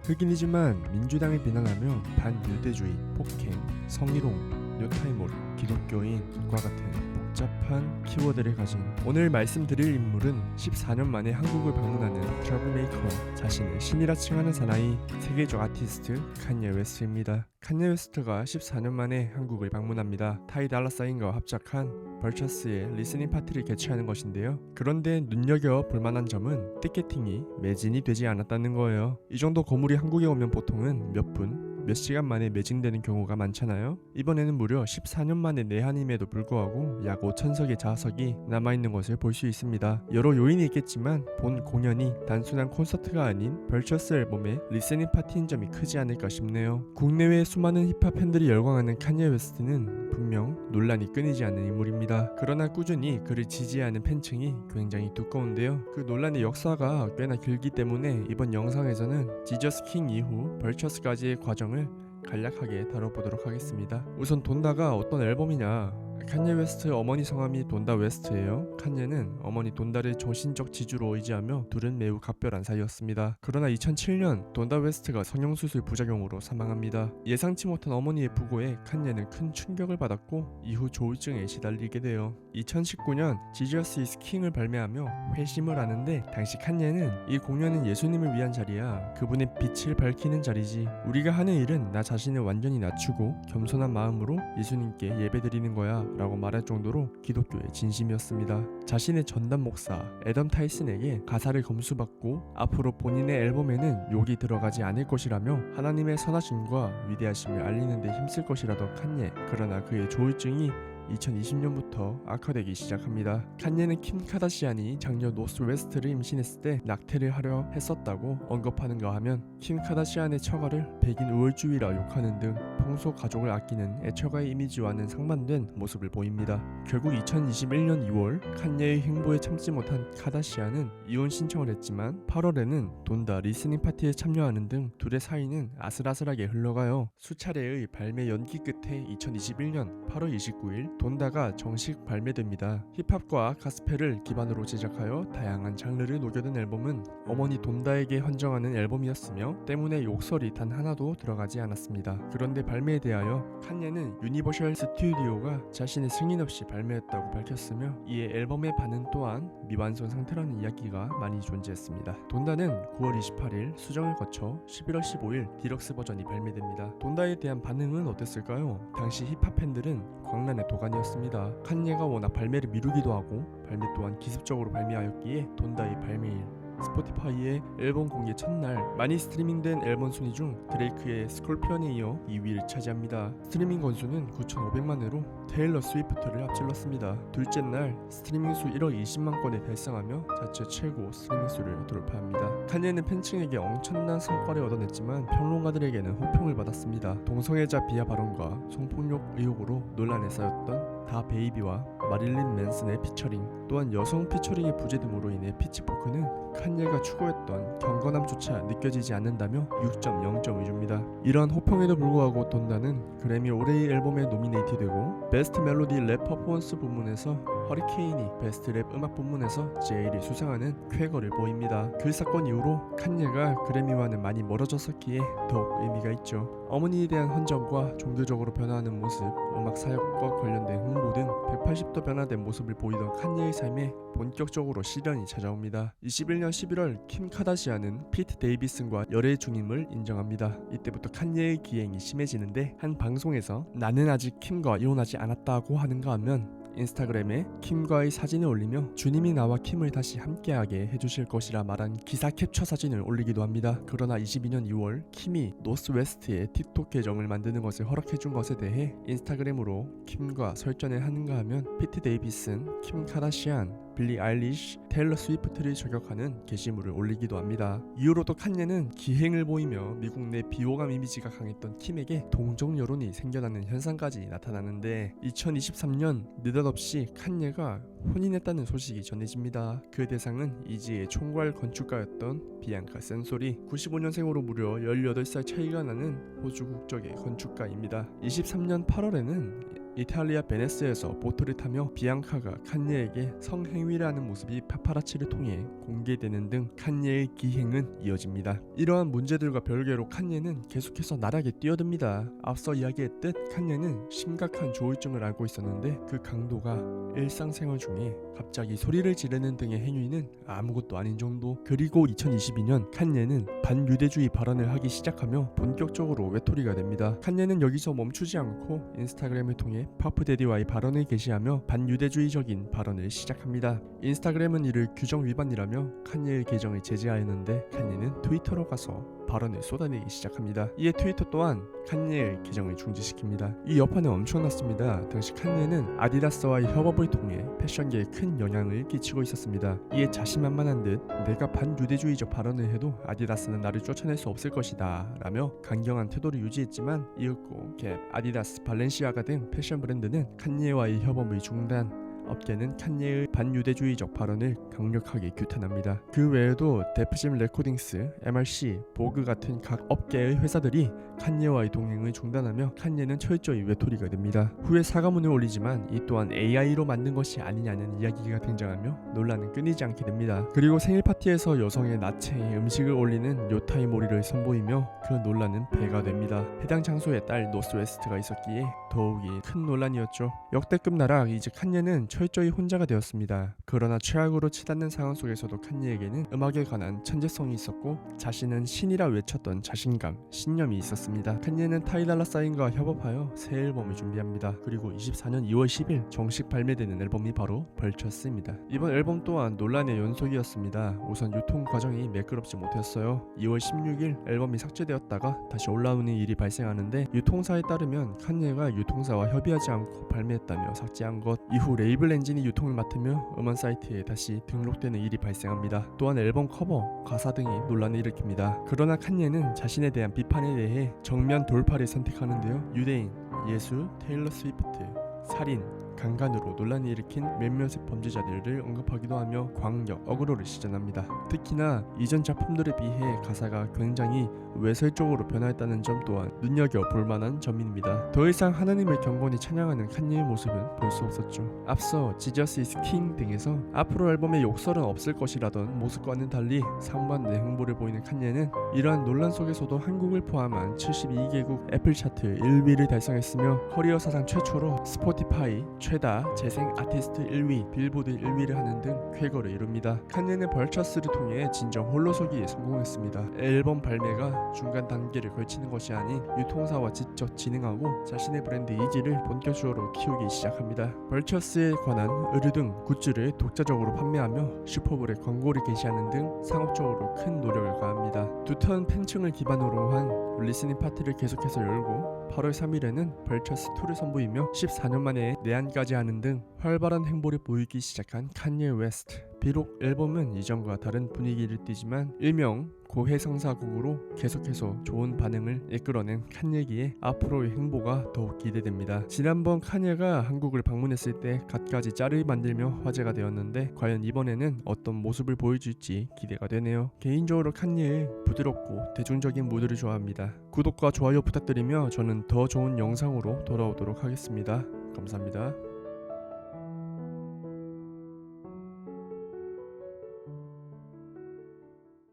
흑인이지만 민주당을 비난하며 반유대주의, 폭행, 성희롱, 뉴타임몰, 기독교인과 같은 복잡한 키워드를 가진 오늘 말씀드릴 인물은 14년 만에 한국을 방문하는 트러블메이커, 자신을 신이라 칭하는 사나이 세계적 아티스트 칸예 웨스트입니다. 칸예 웨스트가 14년 만에 한국을 방문합니다. 타이 달라 사인과 합작한 벌처스의 리스닝 파티를 개최하는 것인데요. 그런데 눈여겨 볼만한 점은 티켓팅이 매진이 되지 않았다는 거예요. 이 정도 거물이 한국에 오면 보통은 몇 분, 몇 시간 만에 매진되는 경우가 많잖아요. 이번에는 무려 14년 만에 내한임에도 불구하고 약 5,000석의 좌석이 남아있는 것을 볼 수 있습니다. 여러 요인이 있겠지만 본 공연이 단순한 콘서트가 아닌 벌처스 앨범의 리스닝 파티인 점이 크지 않을까 싶네요. 국내외 수많은 힙합 팬들이 열광하는 칸예 웨스트는 분명 논란이 끊이지 않는 인물입니다. 그러나 꾸준히 그를 지지하는 팬층이 굉장히 두꺼운데요. 그 논란의 역사가 꽤나 길기 때문에 이번 영상에서는 지저스 킹 이후 벌처스까지의 과정을 간략하게 다뤄보도록 하겠습니다. 우선 돈다가 어떤 앨범이냐, 칸예 웨스트 어머니 성함이 돈다 웨스트예요. 칸예는 어머니 돈다를 정신적 지주로 의지하며 둘은 매우 각별한 사이였습니다. 그러나 2007년 돈다 웨스트가 성형수술 부작용으로 사망합니다. 예상치 못한 어머니의 부고에 칸예는 큰 충격을 받았고 이후 조울증에 시달리게 돼요. 2019년 지저스 이즈 킹을 발매하며 회심을 하는데, 당시 칸예는 이 공연은 예수님을 위한 자리야, 그분의 빛을 밝히는 자리지, 우리가 하는 일은 나 자신을 완전히 낮추고 겸손한 마음으로 예수님께 예배드리는 거야 라고 말할 정도로 기독교의 진심이었습니다. 자신의 전담 목사 애덤 타이슨에게 가사를 검수받고 앞으로 본인의 앨범에는 욕이 들어가지 않을 것이라며 하나님의 선하심과 위대하심을 알리는 데 힘쓸 것이라던 칸예. 그러나 그의 조울증이 2020년부터 악화되기 시작합니다. 칸예는 킴 카다시안이 장녀 노스웨스트를 임신했을 때 낙태를 하려 했었다고 언급하는가 하면, 킴 카다시안의 처가를 백인 우월주의라 욕하는 등 평소 가족을 아끼는 애처가의 이미지와는 상반된 모습을 보입니다. 결국 2021년 2월 칸예의 행보에 참지 못한 카다시안은 이혼 신청을 했지만 8월에는 돈다 리스닝 파티에 참여하는 등 둘의 사이는 아슬아슬하게 흘러가요. 수차례의 발매 연기 끝에 2021년 8월 29일 돈다가 정식 발매됩니다. 힙합과 가스펠을 기반으로 제작하여 다양한 장르를 녹여든 앨범은 어머니 돈다에게 헌정하는 앨범이었으며 때문에 욕설이 단 하나도 들어가지 않았습니다. 그런데 발매에 대하여 칸예는 유니버셜 스튜디오가 자신의 승인 없이 발매했다고 밝혔으며, 이에 앨범의 반응 또한 미완성 상태라는 이야기가 많이 존재했습니다. 돈다는 9월 28일 수정을 거쳐 11월 15일 디럭스 버전이 발매됩니다. 돈다에 대한 반응은 어땠을까요? 당시 힙합 팬들은 광란의 도가니였습니다. 칸예가 워낙 발매를 미루기도 하고 발매 또한 기습적으로 발매하였기에 돈다의 발매일 스포티파이의 앨범 공개 첫날 많이 스트리밍된 앨범 순위 중 드레이크의 스콜피언에 이어 2위를 차지합니다. 스트리밍 건수는 9,500만으로 테일러 스위프트를 앞질렀습니다. 둘째 날 스트리밍 수 1억 20만 건을 달성하며 자체 최고 스트리밍 수를 돌파합니다. 칸예는 팬층에게 엄청난 성과를 얻어냈지만 평론가들에게는 호평을 받았습니다. 동성애자 비하 발언과 성폭력 의혹으로 논란에 쌓였던 다 베이비와 마릴린 맨슨의 피처링, 또한 여성 피처링의 부재 등으로 인해 피치포크는 칸예가 추구했던 경건함조차 느껴지지 않는다며 6.0점을 줍니다. 이러한 호평에도 불구하고 돈다는 그래미 올해의 앨범에 노미네이트되고 베스트 멜로디 랩 퍼포먼스 부문에서 허리케인이 베스트 랩 음악 부문에서 제일을 수상하는 쾌거를 보입니다. 그 사건 이후로 칸예가 그래미와는 많이 멀어졌었기에 더욱 의미가 있죠. 어머니에 대한 헌정과 종교적으로 변화하는 모습, 음악 사역과 관련된 홍보 등 180도 변화된 모습을 보이던 칸예의 삶에 본격적으로 시련이 찾아옵니다. 21년 11월 킴 카다시안은 피트 데이비슨과 열애 중임을 인정합니다. 이때부터 칸예의 기행이 심해지는데, 한 방송에서 나는 아직 킴과 이혼하지 않았다고 하는가 하면 인스타그램에 킴과의 사진을 올리며 주님이 나와 킴을 다시 함께하게 해주실 것이라 말한 기사 캡처 사진을 올리기도 합니다. 그러나 22년 2월 킴이 노스웨스트의 틱톡 계정을 만드는 것을 허락해준 것에 대해 인스타그램으로 킴과 설전을 하는가 하면 피트 데이비슨, 킴 카다시안, 빌리 아일리시, 테일러 스위프트를 저격하는 게시물을 올리기도 합니다. 이후로도 칸예는 기행을 보이며 미국 내 비호감 이미지가 강했던 킴에게 동정 여론이 생겨나는 현상까지 나타나는데, 2023년 느닷없이 칸예가 혼인했다는 소식이 전해집니다. 그 대상은 이지의 총괄 건축가였던 비앙카 센소리, 95년생으로 무려 18살 차이가 나는 호주 국적의 건축가입니다. 23년 8월에는 이탈리아 베네스에서 보트를 타며 비앙카가 칸예에게 성행위를 하는 모습이 파파라치를 통해 공개되는 등 칸예의 기행은 이어집니다. 이러한 문제들과 별개로 칸예는 계속해서 나락에 뛰어듭니다. 앞서 이야기했듯 칸예는 심각한 조울증을 앓고 있었는데 그 강도가 일상생활 중에 갑자기 소리를 지르는 등의 행위는 아무것도 아닌 정도. 그리고 2022년 칸예는 반유대주의 발언을 하기 시작하며 본격적으로 외톨이가 됩니다. 칸예는 여기서 멈추지 않고 인스타그램을 통해 파프데디와의 발언을 게시하며 반유대주의적인 발언을 시작합니다. 인스타그램은 이를 규정 위반이라며 칸예의 계정을 제재하였는데 칸예는 트위터로 가서 발언을 쏟아내기 시작합니다. 이에 트위터 또한 칸예의 계정을 중지시킵니다. 이 여파는 엄청났습니다. 당시 칸예는 아디다스와의 협업을 통해 패션계에 큰 영향을 끼치고 있었습니다. 이에 자신만만한 듯 내가 반유대주의적 발언을 해도 아디다스는 나를 쫓아낼 수 없을 것이다 라며 강경한 태도를 유지했지만 이윽고 갭, 아디다스, 발렌시아가 등 패션 브랜드는 칸예와의 협업을 중단, 업계는 칸예의 반유대주의적 발언을 강력하게 규탄합니다. 그 외에도 데프심 레코딩스, MRC, 보그 같은 각 업계의 회사들이 칸예와의 동행을 중단하며 칸예는 철저히 외톨이가 됩니다. 후에 사과문을 올리지만 이 또한 AI로 만든 것이 아니냐는 이야기가 등장하며 논란은 끊이지 않게 됩니다. 그리고 생일 파티에서 여성의 나체에 음식을 올리는 요타이 모리를 선보이며 그 논란은 배가 됩니다. 해당 장소에 딸 노스웨스트가 있었기에 더욱이 큰 논란이었죠. 역대급 나락, 이제 칸예는 철저히 혼자가 되었습니다. 그러나 최악으로 치닫는 상황 속에서도 칸예에게는 음악에 관한 천재성이 있었고 자신은 신이라 외쳤던 자신감, 신념이 있었습니다. 칸예는 타이달라 사인과 협업하여 새 앨범을 준비합니다. 그리고 24년 2월 10일 정식 발매되는 앨범이 바로 벌처스입니다. 이번 앨범 또한 논란의 연속이었습니다. 우선 유통 과정이 매끄럽지 못했어요. 2월 16일 앨범이 삭제되었다가 다시 올라오는 일이 발생하는데 유통사에 따르면 칸예가 유통사와 협의하지 않고 발매했다며 삭제한 것, 이후 레이블 엔진이 유통을 맡으며 음원 사이트에 다시 등록되는 일이 발생합니다. 또한 앨범 커버, 가사 등이 논란을 일으킵니다. 그러나 칸예는 자신에 대한 비판에 대해 정면 돌파를 선택하는데요. 유대인, 예수, 테일러 스위프트, 살인, 강간으로 논란을 일으킨 몇몇의 범죄자들을 언급하기도 하며 광역, 어그로를 시전합니다. 특히나 이전 작품들에 비해 가사가 굉장히 외설적으로 변화했다는 점 또한 눈여겨볼 만한 점입니다. 더 이상 하나님을 경건히 찬양하는 칸예의 모습은 볼 수 없었죠. 앞서 지저스 이즈 킹 등에서 앞으로 앨범에 욕설은 없을 것이라던 모습과는 달리 상반된 행보를 보이는 칸예는 이러한 논란 속에서도 한국을 포함한 72개국 애플 차트 1위를 달성했으며 커리어 사상 최초로 스포티파이 최다 재생 아티스트 1위, 빌보드 1위를 하는 등 쾌거를 이룹니다. 칸예는 벌처스를 통해 진정 홀로서기에 성공했습니다. 앨범 발매가 중간 단계를 걸치는 것이 아닌 유통사와 직접 진행하고 자신의 브랜드 이지를 본격적으로 키우기 시작합니다. 벌처스에 관한 의류 등 굿즈를 독자적으로 판매하며 슈퍼볼에 광고를 게시하는 등 상업적으로 큰 노력을 가합니다. 두터운 팬층을 기반으로 한 리스닝 파티를 계속해서 열고 8월 3일에는 벌처스2를 선보이며 14년 만에 내한까지 하는 등 활발한 행보를 보이기 시작한 칸예 웨스트. 비록 앨범은 이전과 다른 분위기를 띠지만 일명 고해성사곡으로 계속해서 좋은 반응을 이끌어낸 칸예기에 앞으로의 행보가 더욱 기대됩니다. 지난번 칸예가 한국을 방문했을 때 갖가지 짤을 만들며 화제가 되었는데 과연 이번에는 어떤 모습을 보여줄지 기대가 되네요. 개인적으로 칸예의 부드럽고 대중적인 무드를 좋아합니다. 구독과 좋아요 부탁드리며 저는 더 좋은 영상으로 돌아오도록 하겠습니다. 감사합니다.